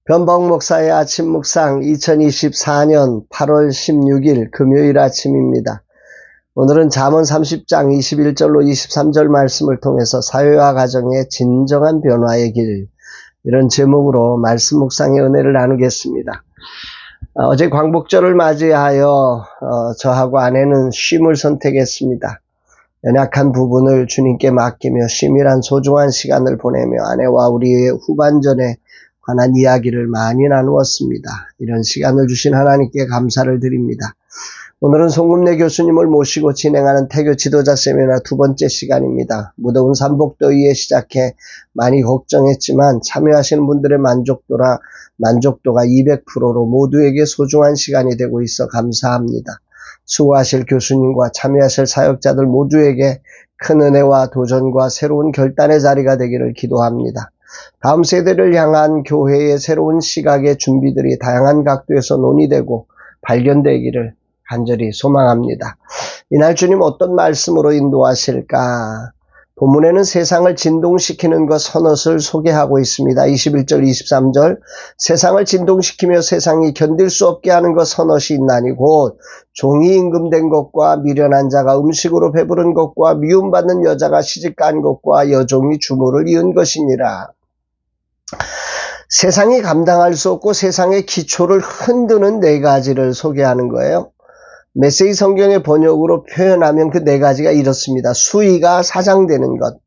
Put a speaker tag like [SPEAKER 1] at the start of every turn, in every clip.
[SPEAKER 1] 변복 목사의 아침 묵상 2024년 8월 16일 금요일 아침입니다. 오늘은 잠언 30장 21절로 23절 말씀을 통해서 사회와 가정의 진정한 변화의 길, 이런 제목으로 말씀 묵상의 은혜를 나누겠습니다. 어제 광복절을 맞이하여 저하고 아내는 쉼을 선택했습니다. 연약한 부분을 주님께 맡기며 쉼이란 소중한 시간을 보내며 아내와 우리의 후반전에 관한 이야기를 많이 나누었습니다. 이런 시간을 주신 하나님께 감사를 드립니다. 오늘은 송금래 교수님을 모시고 진행하는 태교 지도자 세미나 두 번째 시간입니다. 무더운 삼복더위에 시작해 많이 걱정했지만 참여하시는 분들의 만족도가 200%로 모두에게 소중한 시간이 되고 있어 감사합니다. 수고하실 교수님과 참여하실 사역자들 모두에게 큰 은혜와 도전과 새로운 결단의 자리가 되기를 기도합니다. 다음 세대를 향한 교회의 새로운 시각의 준비들이 다양한 각도에서 논의되고 발견되기를 간절히 소망합니다. 이날 주님 어떤 말씀으로 인도하실까? 본문에는 세상을 진동시키는 것 서넛을 소개하고 있습니다. 21절 23절 세상을 진동시키며 세상이 견딜 수 없게 하는 것 서넛이 있나니 곧 종이 임금된 것과 미련한 자가 음식으로 배부른 것과 미움받는 여자가 시집간 것과 여종이 주모를 이은 것이니라. 세상이 감당할 수 없고 세상의 기초를 흔드는 네 가지를 소개하는 거예요. 메시지 성경의 번역으로 표현하면 그 네 가지가 이렇습니다. 수의가 사장되는 것,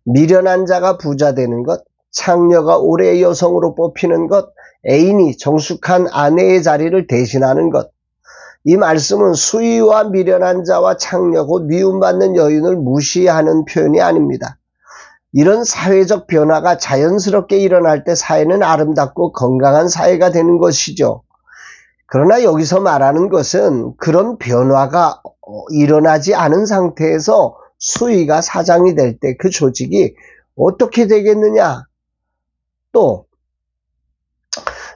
[SPEAKER 1] 미련한 자가 부자 되는 것, 창녀가 오래 여성으로 뽑히는 것, 애인이 정숙한 아내의 자리를 대신하는 것. 이 말씀은 수의와 미련한 자와 창녀 곧 미움받는 여인을 무시하는 표현이 아닙니다. 이런 사회적 변화가 자연스럽게 일어날 때 사회는 아름답고 건강한 사회가 되는 것이죠. 그러나 여기서 말하는 것은 그런 변화가 일어나지 않은 상태에서 수의가 사장이 될 때 그 조직이 어떻게 되겠느냐? 또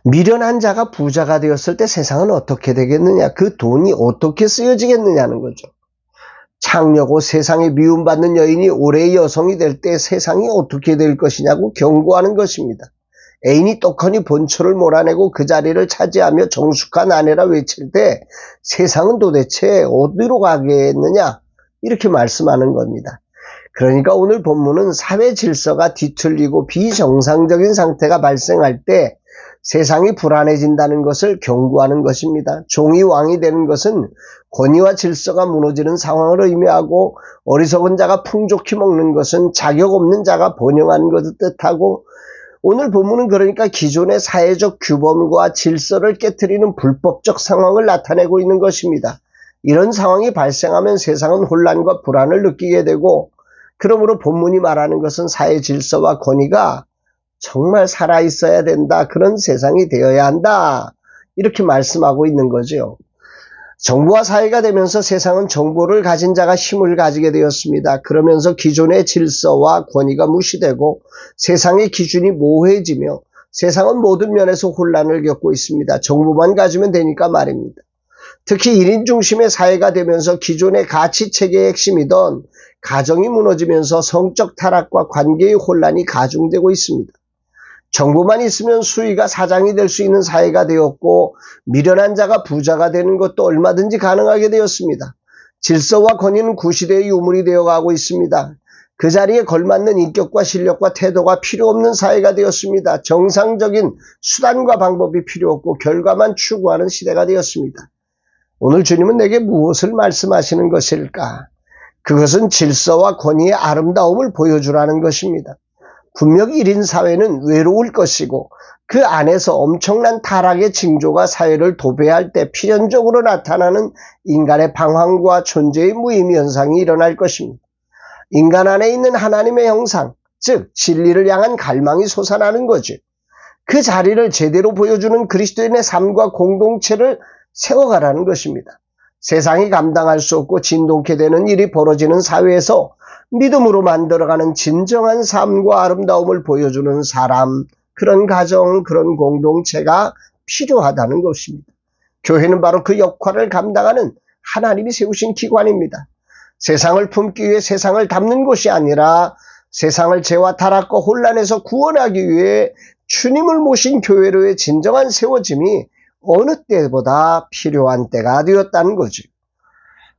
[SPEAKER 1] 미련한 자가 부자가 되었을 때 세상은 어떻게 되겠느냐? 그 돈이 어떻게 쓰여지겠느냐는 거죠. 창녀고 세상에 미움받는 여인이 올해의 여성이 될 때 세상이 어떻게 될 것이냐고 경고하는 것입니다. 애인이 떡하니 본초를 몰아내고 그 자리를 차지하며 정숙한 아내라 외칠 때 세상은 도대체 어디로 가겠느냐? 이렇게 말씀하는 겁니다. 그러니까 오늘 본문은 사회 질서가 뒤틀리고 비정상적인 상태가 발생할 때 세상이 불안해진다는 것을 경고하는 것입니다. 종이 왕이 되는 것은 권위와 질서가 무너지는 상황을 의미하고 어리석은 자가 풍족히 먹는 것은 자격 없는 자가 번영하는 것을 뜻하고 오늘 본문은 그러니까 기존의 사회적 규범과 질서를 깨트리는 불법적 상황을 나타내고 있는 것입니다. 이런 상황이 발생하면 세상은 혼란과 불안을 느끼게 되고 그러므로 본문이 말하는 것은 사회 질서와 권위가 정말 살아있어야 된다. 그런 세상이 되어야 한다. 이렇게 말씀하고 있는 거죠. 정부와 사회가 되면서 세상은 정보를 가진 자가 힘을 가지게 되었습니다. 그러면서 기존의 질서와 권위가 무시되고 세상의 기준이 모호해지며 세상은 모든 면에서 혼란을 겪고 있습니다. 정보만 가지면 되니까 말입니다. 특히 1인 중심의 사회가 되면서 기존의 가치체계의 핵심이던 가정이 무너지면서 성적 타락과 관계의 혼란이 가중되고 있습니다. 정보만 있으면 수의가 사장이 될 수 있는 사회가 되었고 미련한 자가 부자가 되는 것도 얼마든지 가능하게 되었습니다. 질서와 권위는 구시대의 유물이 되어가고 있습니다. 그 자리에 걸맞는 인격과 실력과 태도가 필요 없는 사회가 되었습니다. 정상적인 수단과 방법이 필요 없고 결과만 추구하는 시대가 되었습니다. 오늘 주님은 내게 무엇을 말씀하시는 것일까? 그것은 질서와 권위의 아름다움을 보여주라는 것입니다. 분명 1인 사회는 외로울 것이고 그 안에서 엄청난 타락의 징조가 사회를 도배할 때 필연적으로 나타나는 인간의 방황과 존재의 무의미 현상이 일어날 것입니다. 인간 안에 있는 하나님의 형상, 즉 진리를 향한 갈망이 솟아나는 거죠. 그 자리를 제대로 보여주는 그리스도인의 삶과 공동체를 세워가라는 것입니다. 세상이 감당할 수 없고 진동케 되는 일이 벌어지는 사회에서 믿음으로 만들어가는 진정한 삶과 아름다움을 보여주는 사람, 그런 가정, 그런 공동체가 필요하다는 것입니다. 교회는 바로 그 역할을 감당하는 하나님이 세우신 기관입니다. 세상을 품기 위해 세상을 담는 곳이 아니라 세상을 죄와 타락과 혼란에서 구원하기 위해 주님을 모신 교회로의 진정한 세워짐이 어느 때보다 필요한 때가 되었다는 거죠.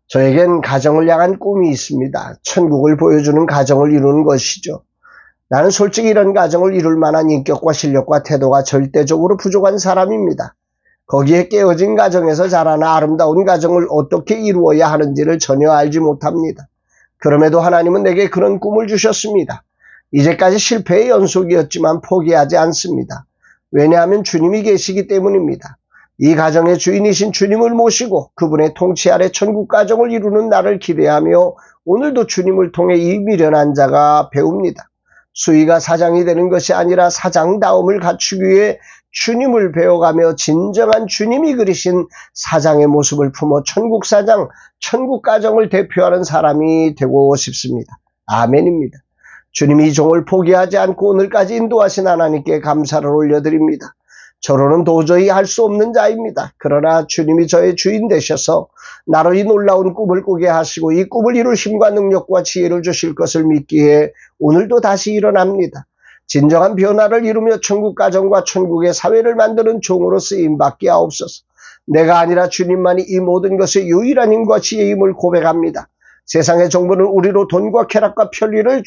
[SPEAKER 1] 저에겐 가정을 향한 꿈이 있습니다. 천국을 보여주는 가정을 이루는 것이죠. 나는 솔직히 이런 가정을 이룰 만한 인격과 실력과 태도가 절대적으로 부족한 사람입니다. 거기에 깨어진 가정에서 자라나 아름다운 가정을 어떻게 이루어야 하는지를 전혀 알지 못합니다. 그럼에도 하나님은 내게 그런 꿈을 주셨습니다. 이제까지 실패의 연속이었지만 포기하지 않습니다. 왜냐하면 주님이 계시기 때문입니다. 이 가정의 주인이신 주님을 모시고 그분의 통치 아래 천국 가정을 이루는 나를 기대하며 오늘도 주님을 통해 이 미련한 자가 배웁니다. 수희가 사장이 되는 것이 아니라 사장다움을 갖추기 위해 주님을 배워가며 진정한 주님이 그리신 사장의 모습을 품어 천국 사장, 천국 가정을 대표하는 사람이 되고 싶습니다. 아멘입니다. 주님이 이 종을 포기하지 않고 오늘까지 인도하신 하나님께 감사를 올려드립니다. 저로는 도저히 할 수 없는 자입니다. 그러나 주님이 저의 주인 되셔서 나로 이 놀라운 꿈을 꾸게 하시고 이 꿈을 이룰 힘과 능력과 지혜를 주실 것을 믿기에 오늘도 다시 일어납니다. 진정한 변화를 이루며 천국 가정과 천국의 사회를 만드는 종으로 쓰임받게 하옵소서. 내가 아니라 주님만이 이 모든 것의 유일한 힘과 지혜임을 고백합니다. 세상의 정부는 우리로 돈과 쾌락과 편리를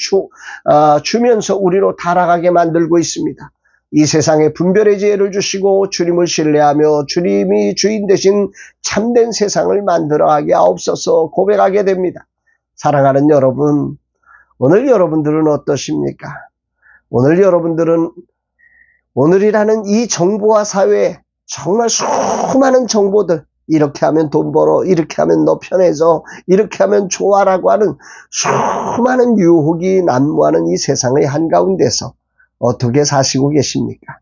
[SPEAKER 1] 주면서 우리로 타락하게 만들고 있습니다. 이 세상에 분별의 지혜를 주시고 주님을 신뢰하며 주님이 주인 되신 참된 세상을 만들어가게 하옵소서 고백하게 됩니다. 사랑하는 여러분, 오늘 여러분들은 어떠십니까? 오늘 여러분들은 오늘이라는 이 정보화 사회에 정말 수많은 정보들, 이렇게 하면 돈 벌어, 이렇게 하면 너 편해져, 이렇게 하면 좋아라고 하는 수많은 유혹이 난무하는 이 세상의 한가운데서 어떻게 사시고 계십니까?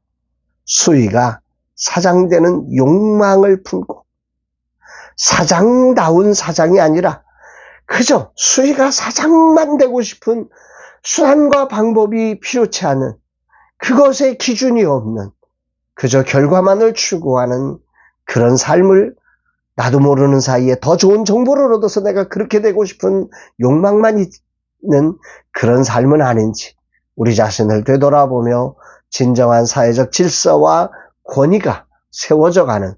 [SPEAKER 1] 수희가 사장되는 욕망을 품고 사장다운 사장이 아니라 그저 수희가 사장만 되고 싶은 수단과 방법이 필요치 않은 그것에 기준이 없는 그저 결과만을 추구하는 그런 삶을 나도 모르는 사이에 더 좋은 정보를 얻어서 내가 그렇게 되고 싶은 욕망만 있는 그런 삶은 아닌지 우리 자신을 되돌아보며 진정한 사회적 질서와 권위가 세워져가는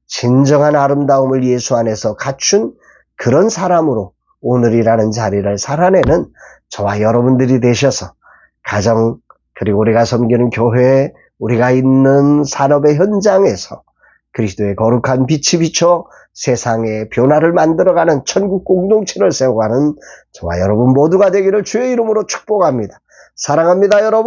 [SPEAKER 1] 진정한 아름다움을 예수 안에서 갖춘 그런 사람으로 오늘이라는 자리를 살아내는 저와 여러분들이 되셔서 가정 그리고 우리가 섬기는 교회 우리가 있는 산업의 현장에서 그리스도의 거룩한 빛이 비춰 세상의 변화를 만들어가는 천국 공동체를 세워가는 저와 여러분 모두가 되기를 주의 이름으로 축복합니다. 사랑합니다, 여러분.